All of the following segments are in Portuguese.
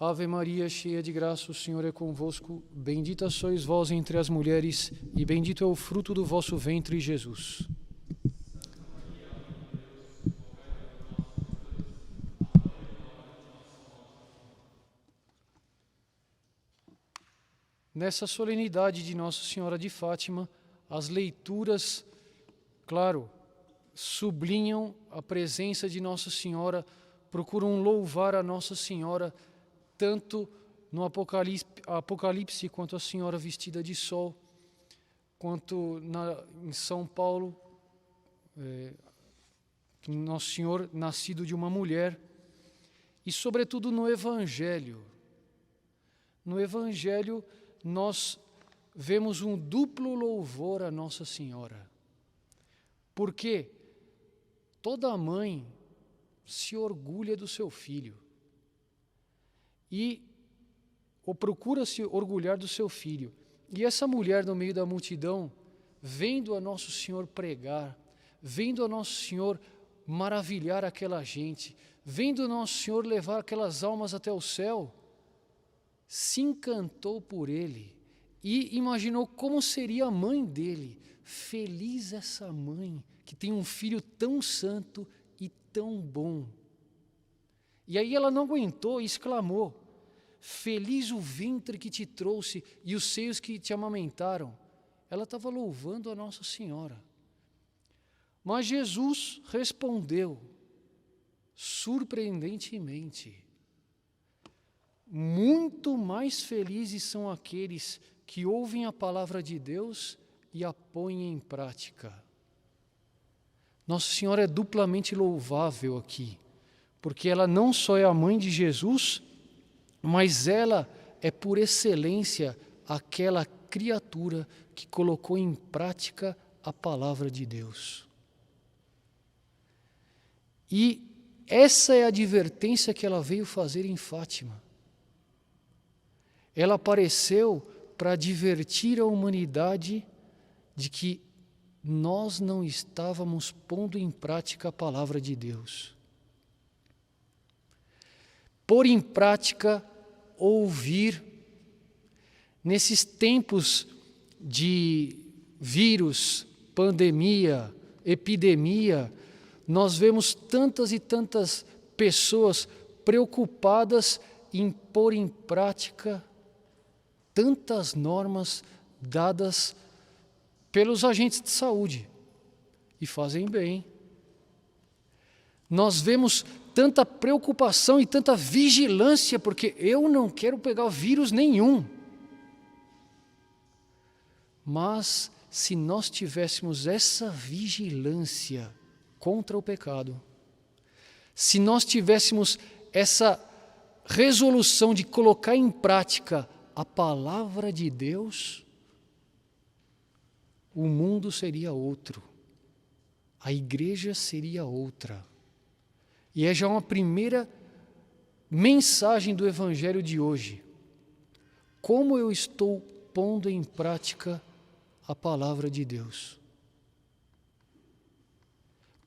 Ave Maria, cheia de graça, o Senhor é convosco. Bendita sois vós entre as mulheres, e bendito é o fruto do vosso ventre, Jesus. Nessa solenidade de Nossa Senhora de Fátima, as leituras, claro, sublinham a presença de Nossa Senhora, procuram louvar a Nossa Senhora, tanto no Apocalipse quanto a Senhora vestida de sol, quanto em São Paulo, Nosso Senhor nascido de uma mulher, e sobretudo no Evangelho. No Evangelho nós vemos um duplo louvor a Nossa Senhora, porque toda mãe se orgulha do seu filho, ou procura se orgulhar do seu filho. E essa mulher no meio da multidão, vendo a Nosso Senhor pregar, vendo a Nosso Senhor maravilhar aquela gente, vendo Nosso Senhor levar aquelas almas até o céu, se encantou por ele e imaginou como seria a mãe dele. Feliz essa mãe que tem um filho tão santo e tão bom. E aí ela não aguentou e exclamou: feliz o ventre que te trouxe e os seios que te amamentaram. Ela estava louvando a Nossa Senhora. Mas Jesus respondeu, surpreendentemente: muito mais felizes são aqueles que ouvem a palavra de Deus e a põem em prática. Nossa Senhora é duplamente louvável aqui, porque ela não só é a mãe de Jesus, mas ela é por excelência aquela criatura que colocou em prática a palavra de Deus. E essa é a advertência que ela veio fazer em Fátima. Ela apareceu para advertir a humanidade de que nós não estávamos pondo em prática a palavra de Deus. Pôr em prática, ouvir. Nesses tempos de vírus, pandemia, epidemia, nós vemos tantas e tantas pessoas preocupadas em pôr em prática tantas normas dadas pelos agentes de saúde, e fazem bem. Nós vemos tanta preocupação e tanta vigilância, porque eu não quero pegar vírus nenhum. Mas se nós tivéssemos essa vigilância contra o pecado, se nós tivéssemos essa resolução de colocar em prática a palavra de Deus, o mundo seria outro, a igreja seria outra. E é já uma primeira mensagem do Evangelho de hoje. Como eu estou pondo em prática a palavra de Deus?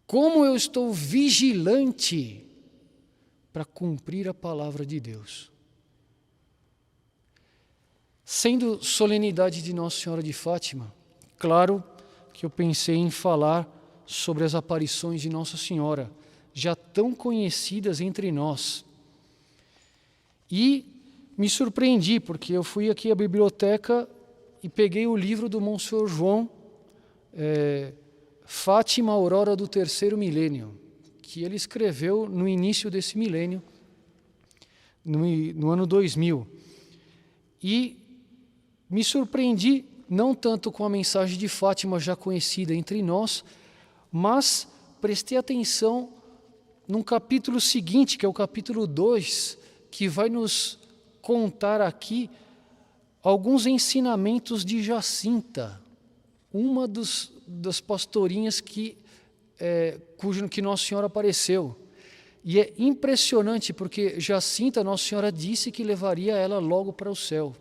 Como eu estou vigilante para cumprir a palavra de Deus? Sendo solenidade de Nossa Senhora de Fátima, claro que eu pensei em falar sobre as aparições de Nossa Senhora, já tão conhecidas entre nós. E me surpreendi, porque eu fui aqui à biblioteca e peguei o livro do Monsenhor João, Fátima, Aurora do Terceiro Milênio, que ele escreveu no início desse milênio, no ano 2000. E me surpreendi não tanto com a mensagem de Fátima já conhecida entre nós, mas prestei atenção num capítulo seguinte, que é o capítulo 2, que vai nos contar aqui alguns ensinamentos de Jacinta, uma das pastorinhas que Nossa Senhora apareceu. E é impressionante, porque Jacinta, Nossa Senhora disse que levaria ela logo para o céu.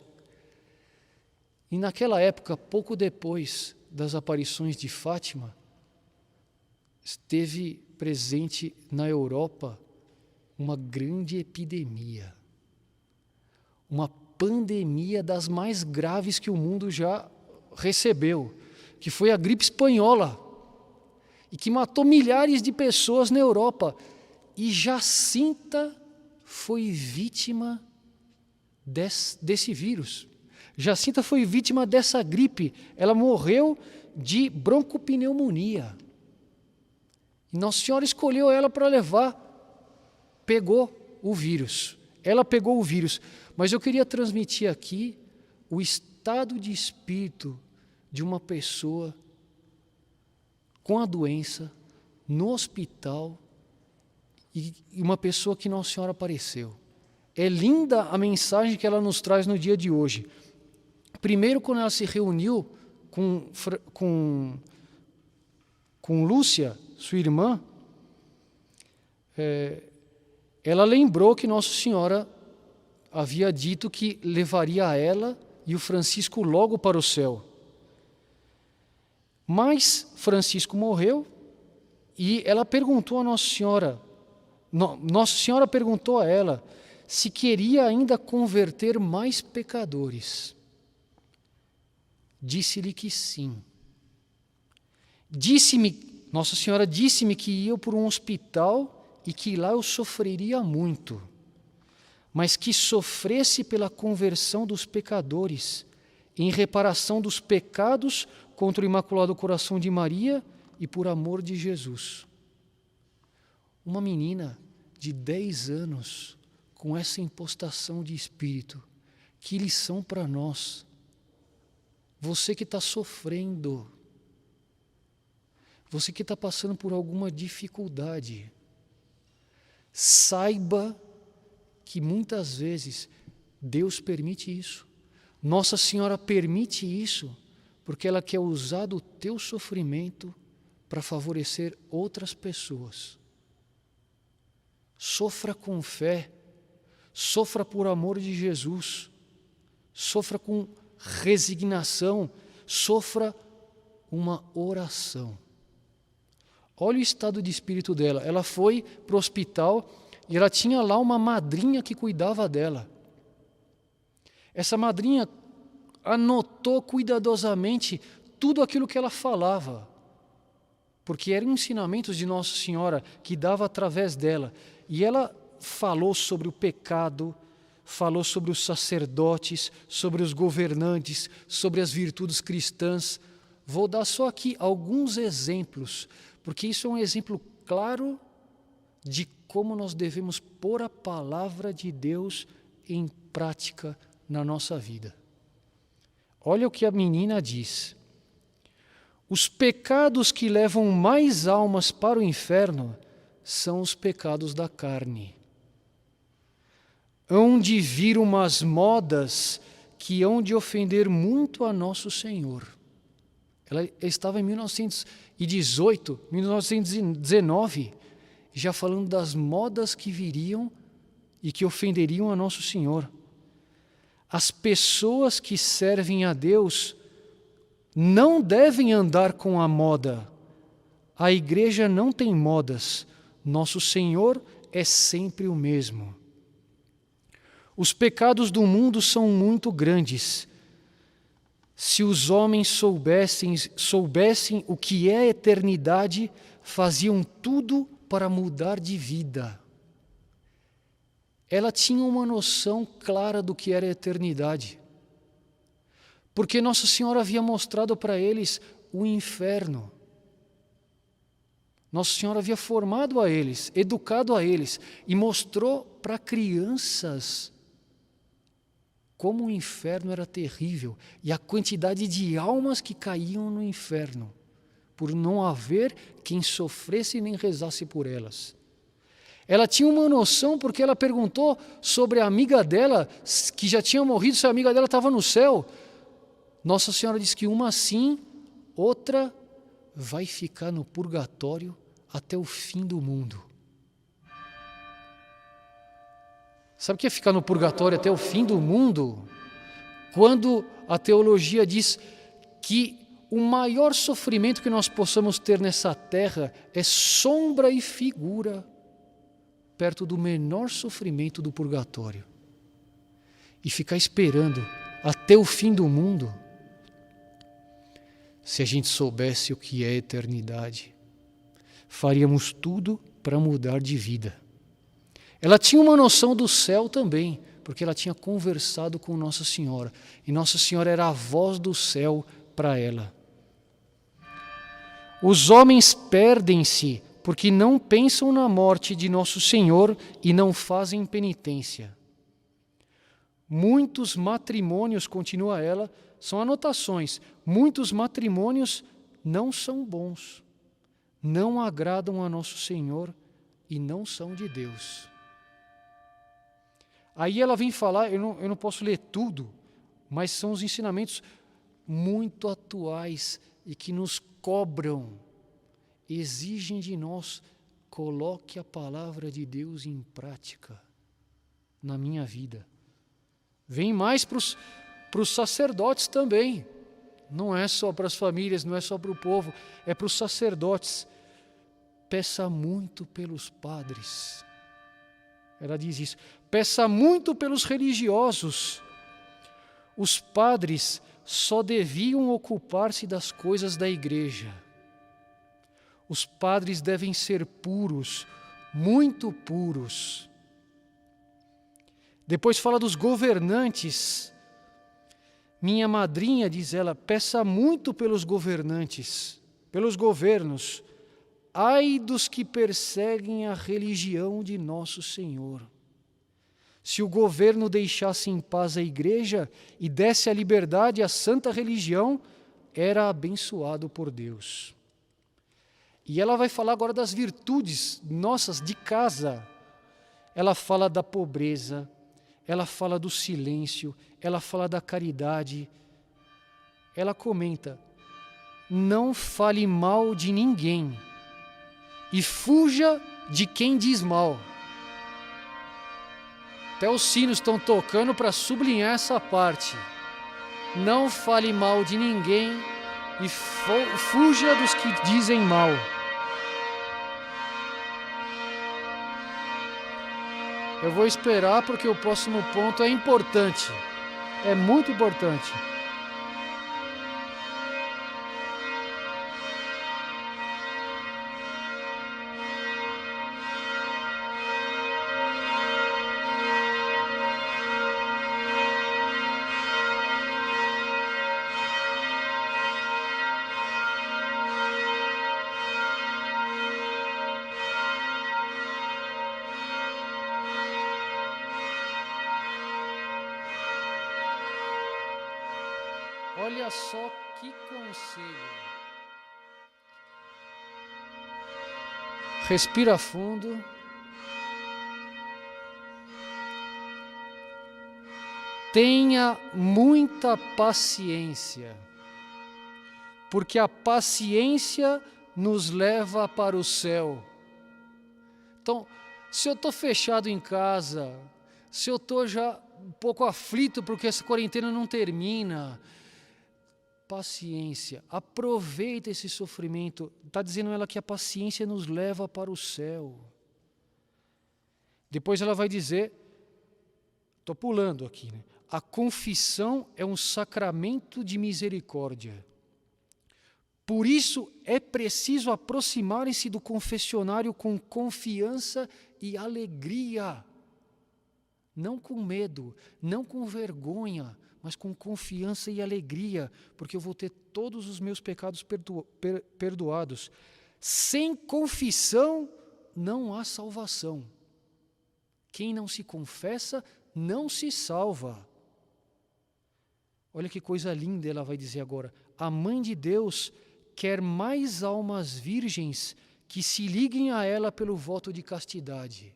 E naquela época, pouco depois das aparições de Fátima, esteve presente na Europa uma grande epidemia. uma pandemia das mais graves que o mundo já recebeu, que foi a gripe espanhola, e que matou milhares de pessoas na Europa. E Jacinta foi vítima desse vírus. Jacinta foi vítima dessa gripe. Ela morreu de broncopneumonia. E Nossa Senhora escolheu ela para levar. Pegou o vírus. Ela pegou o vírus. Mas eu queria transmitir aqui o estado de espírito de uma pessoa com a doença, no hospital, e uma pessoa que Nossa Senhora apareceu. É linda a mensagem que ela nos traz no dia de hoje. Primeiro, quando ela se reuniu com Lúcia, sua irmã, ela lembrou que Nossa Senhora havia dito que levaria ela e o Francisco logo para o céu. Mas Francisco morreu e ela perguntou a Nossa Senhora, Nossa Senhora perguntou a ela se queria ainda converter mais pecadores. Disse-lhe que sim. Nossa Senhora disse-me que ia por um hospital e que lá eu sofreria muito, mas que sofresse pela conversão dos pecadores, em reparação dos pecados contra o Imaculado Coração de Maria e por amor de Jesus. Uma menina de 10 anos com essa impostação de espírito, que lição para nós. Você que está sofrendo, você que está passando por alguma dificuldade, saiba que muitas vezes Deus permite isso. Nossa Senhora permite isso porque ela quer usar do teu sofrimento para favorecer outras pessoas. Sofra com fé, sofra por amor de Jesus, sofra com resignação, sofra uma oração. Olha o estado de espírito dela. Ela foi para o hospital e ela tinha lá uma madrinha que cuidava dela. Essa madrinha anotou cuidadosamente tudo aquilo que ela falava, porque eram ensinamentos de Nossa Senhora que dava através dela. E ela falou sobre o pecado, falou sobre os sacerdotes, sobre os governantes, sobre as virtudes cristãs. Vou dar só aqui alguns exemplos, porque isso é um exemplo claro de como nós devemos pôr a palavra de Deus em prática na nossa vida. Olha o que a menina diz. Os pecados que levam mais almas para o inferno são os pecados da carne. Hão de vir umas modas que hão de ofender muito a nosso Senhor. Ela estava em 1918, 1919, já falando das modas que viriam e que ofenderiam a nosso Senhor. As pessoas que servem a Deus não devem andar com a moda. A igreja não tem modas. Nosso Senhor é sempre o mesmo. Os pecados do mundo são muito grandes. Se os homens soubessem o que é a eternidade, faziam tudo para mudar de vida. Ela tinha uma noção clara do que era a eternidade, porque Nossa Senhora havia mostrado para eles o inferno. Nossa Senhora havia formado a eles, educado a eles, e mostrou para crianças como o inferno era terrível e a quantidade de almas que caíam no inferno, por não haver quem sofresse nem rezasse por elas. Ela tinha uma noção porque ela perguntou sobre a amiga dela, que já tinha morrido, se a amiga dela estava no céu. Nossa Senhora disse que uma sim, outra vai ficar no purgatório até o fim do mundo. Sabe o que é ficar no purgatório até o fim do mundo? Quando a teologia diz que o maior sofrimento que nós possamos ter nessa terra é sombra e figura perto do menor sofrimento do purgatório. e ficar esperando até o fim do mundo. Se a gente soubesse o que é eternidade, faríamos tudo para mudar de vida. Ela tinha uma noção do céu também, porque ela tinha conversado com Nossa Senhora, e Nossa Senhora era a voz do céu para ela. Os homens perdem-se porque não pensam na morte de Nosso Senhor e não fazem penitência. Muitos matrimônios, continua ela, são anotações, muitos matrimônios não são bons, não agradam a Nosso Senhor e não são de Deus. Aí ela vem falar, eu não posso ler tudo, mas são os ensinamentos muito atuais e que nos cobram, exigem de nós, coloque a palavra de Deus em prática na minha vida. Vem mais para os sacerdotes também, não é só para as famílias, não é só para o povo, é para os sacerdotes. Peça muito pelos padres. Ela diz isso. Peça muito pelos religiosos. Os padres só deviam ocupar-se das coisas da igreja. Os padres devem ser puros, muito puros. Depois fala dos governantes. Minha madrinha, diz ela, peça muito pelos governantes, pelos governos. Ai dos que perseguem a religião de Nosso Senhor. Se o governo deixasse em paz a igreja e desse a liberdade à santa religião, era abençoado por Deus. E ela vai falar agora das virtudes nossas de casa. Ela fala da pobreza, ela fala do silêncio, ela fala da caridade. Ela comenta, não fale mal de ninguém e fuja de quem diz mal. Até os sinos estão tocando para sublinhar essa parte. Não fale mal de ninguém e fuja dos que dizem mal. Eu vou esperar porque o próximo ponto é importante. É muito importante. Olha só que conselho. Respira fundo. Tenha muita paciência, porque a paciência nos leva para o céu. Então, se eu estou fechado em casa, se eu estou já um pouco aflito porque essa quarentena não termina, paciência, aproveita esse sofrimento. Está dizendo ela que a paciência nos leva para o céu. Depois ela vai dizer, estou pulando aqui, né? A confissão é um sacramento de misericórdia. Por isso é preciso aproximarem-se do confessionário com confiança e alegria. Não com medo, não com vergonha, mas com confiança e alegria, porque eu vou ter todos os meus pecados perdoados. Sem confissão não há salvação. Quem não se confessa não se salva. Olha que coisa linda ela vai dizer agora. A Mãe de Deus quer mais almas virgens que se liguem a ela pelo voto de castidade.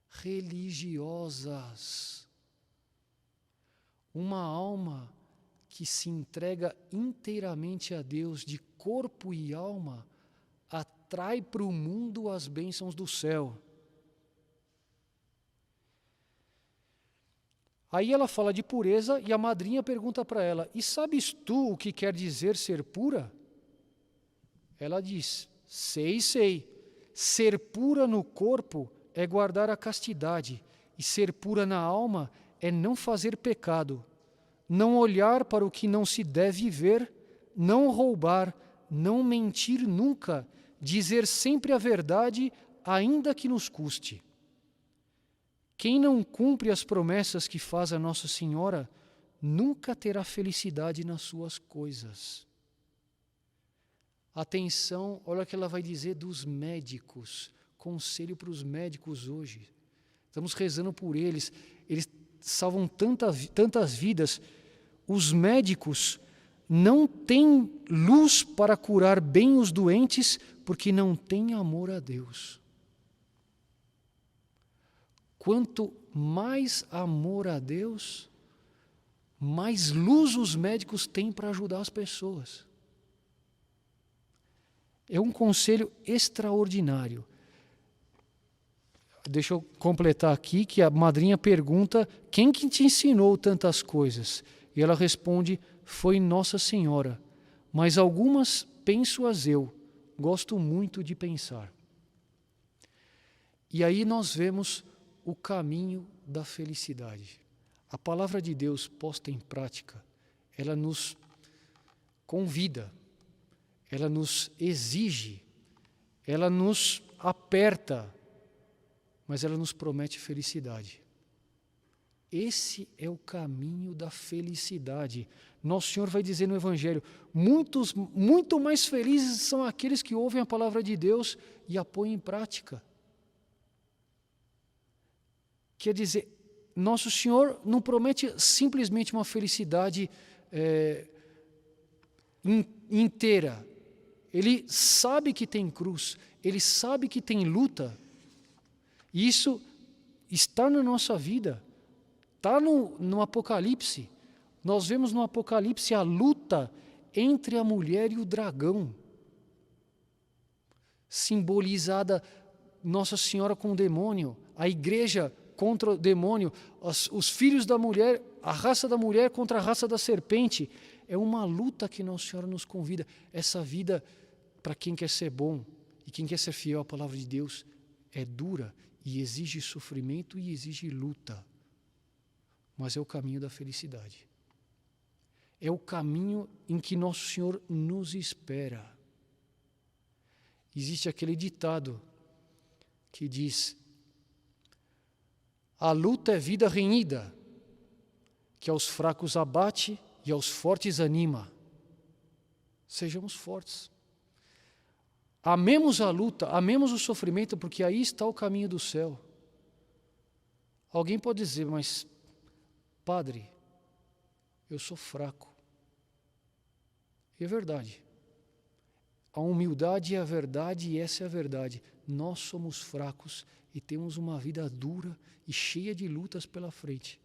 Religiosas. Uma alma que se entrega inteiramente a Deus de corpo e alma atrai para o mundo as bênçãos do céu. Aí ela fala de pureza e a madrinha pergunta para ela, e sabes tu o que quer dizer ser pura? Ela diz, sei. Ser pura no corpo é guardar a castidade, e ser pura na alma é não fazer pecado, não olhar para o que não se deve ver, não roubar, não mentir nunca, dizer sempre a verdade, ainda que nos custe. Quem não cumpre as promessas que faz a Nossa Senhora, nunca terá felicidade nas suas coisas. Atenção, olha o que ela vai dizer dos médicos. Conselho para os médicos hoje. Estamos rezando por eles. Eles salvam tantas vidas. Os médicos não têm luz para curar bem os doentes porque não têm amor a Deus. Quanto mais amor a Deus, mais luz os médicos têm para ajudar as pessoas. É um conselho extraordinário. Deixa eu completar aqui que a madrinha pergunta: quem que te ensinou tantas coisas? E ela responde: foi Nossa Senhora, mas algumas penso-as eu, gosto muito de pensar. E aí nós vemos o caminho da felicidade. A palavra de Deus posta em prática, ela nos convida, ela nos exige, ela nos aperta, mas ela nos promete felicidade. Esse é o caminho da felicidade. Nosso Senhor vai dizer no Evangelho: muito mais felizes são aqueles que ouvem a palavra de Deus e a põem em prática. Quer dizer, Nosso Senhor não promete simplesmente uma felicidade inteira. Ele sabe que tem cruz, Ele sabe que tem luta. E isso está na nossa vida, está no Apocalipse. Nós vemos no Apocalipse a luta entre a mulher e o dragão, simbolizada Nossa Senhora com o demônio, a igreja contra o demônio, os filhos da mulher, a raça da mulher contra a raça da serpente. É uma luta que Nossa Senhora nos convida. Essa vida, para quem quer ser bom e quem quer ser fiel à palavra de Deus, é dura e exige sofrimento e exige luta. Mas é o caminho da felicidade. É o caminho em que Nosso Senhor nos espera. Existe aquele ditado que diz: a luta é vida renhida, que aos fracos abate e aos fortes anima. Sejamos fortes. Amemos a luta, amemos o sofrimento, porque aí está o caminho do céu. Alguém pode dizer: mas, padre, eu sou fraco. E é verdade. A humildade é a verdade e essa é a verdade. Nós somos fracos e temos uma vida dura e cheia de lutas pela frente.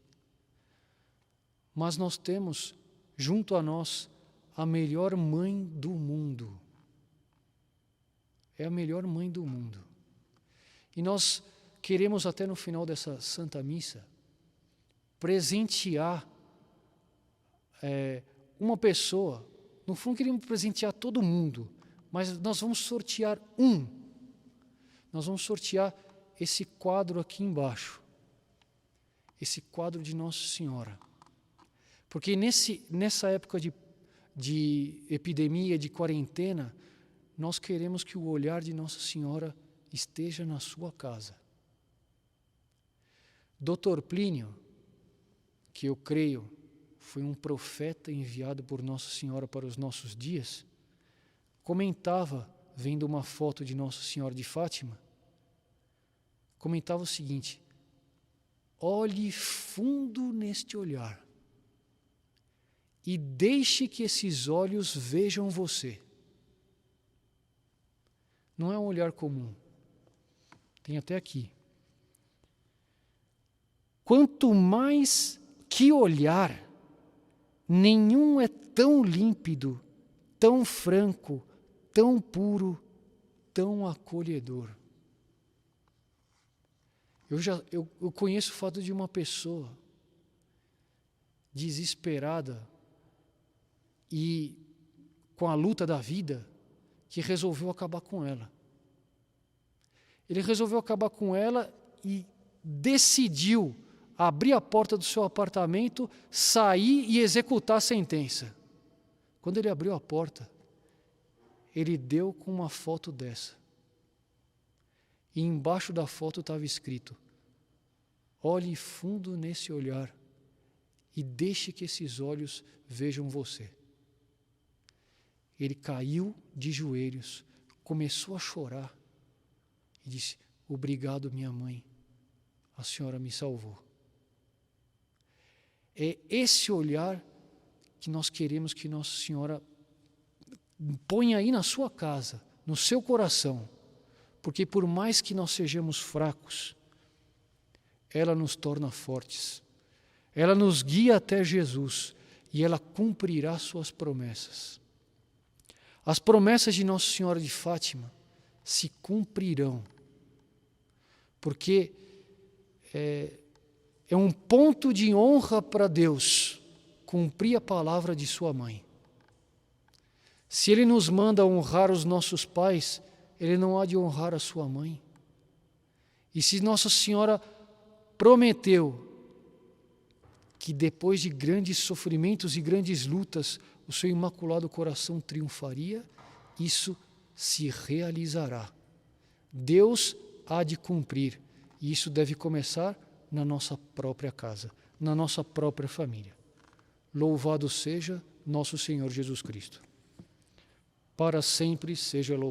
Mas nós temos, junto a nós, a melhor mãe do mundo. É a melhor mãe do mundo. E nós queremos, até no final dessa Santa Missa, presentear uma pessoa. No fundo, queremos presentear todo mundo, mas nós vamos sortear um. Nós vamos sortear esse quadro aqui embaixo. Esse quadro de Nossa Senhora. Porque nessa época de epidemia, de quarentena, nós queremos que o olhar de Nossa Senhora esteja na sua casa. Dr. Plínio, que eu creio foi um profeta enviado por Nossa Senhora para os nossos dias, comentava, vendo uma foto de Nossa Senhora de Fátima, comentava o seguinte: olhe fundo neste olhar e deixe que esses olhos vejam você. Não é um olhar comum. Tem até aqui. Quanto mais que olhar, nenhum é tão límpido, tão franco, tão puro, tão acolhedor. Eu conheço o fato de uma pessoa desesperada e com a luta da vida, que resolveu acabar com ela. Ele resolveu acabar com ela e decidiu abrir a porta do seu apartamento, sair e executar a sentença. Quando ele abriu a porta, ele deu com uma foto dessa. E embaixo da foto estava escrito: olhe fundo nesse olhar e deixe que esses olhos vejam você. Ele caiu de joelhos, começou a chorar e disse: obrigado, minha mãe, a senhora me salvou. É esse olhar que nós queremos que Nossa Senhora ponha aí na sua casa, no seu coração, porque por mais que nós sejamos fracos, ela nos torna fortes, ela nos guia até Jesus e ela cumprirá suas promessas. As promessas de Nossa Senhora de Fátima se cumprirão, porque é um ponto de honra para Deus cumprir a palavra de sua mãe. Se Ele nos manda honrar os nossos pais, Ele não há de honrar a sua mãe. E se Nossa Senhora prometeu que depois de grandes sofrimentos e grandes lutas, o seu Imaculado Coração triunfaria, isso se realizará. Deus há de cumprir, e isso deve começar na nossa própria casa, na nossa própria família. Louvado seja nosso Senhor Jesus Cristo. Para sempre seja louvado.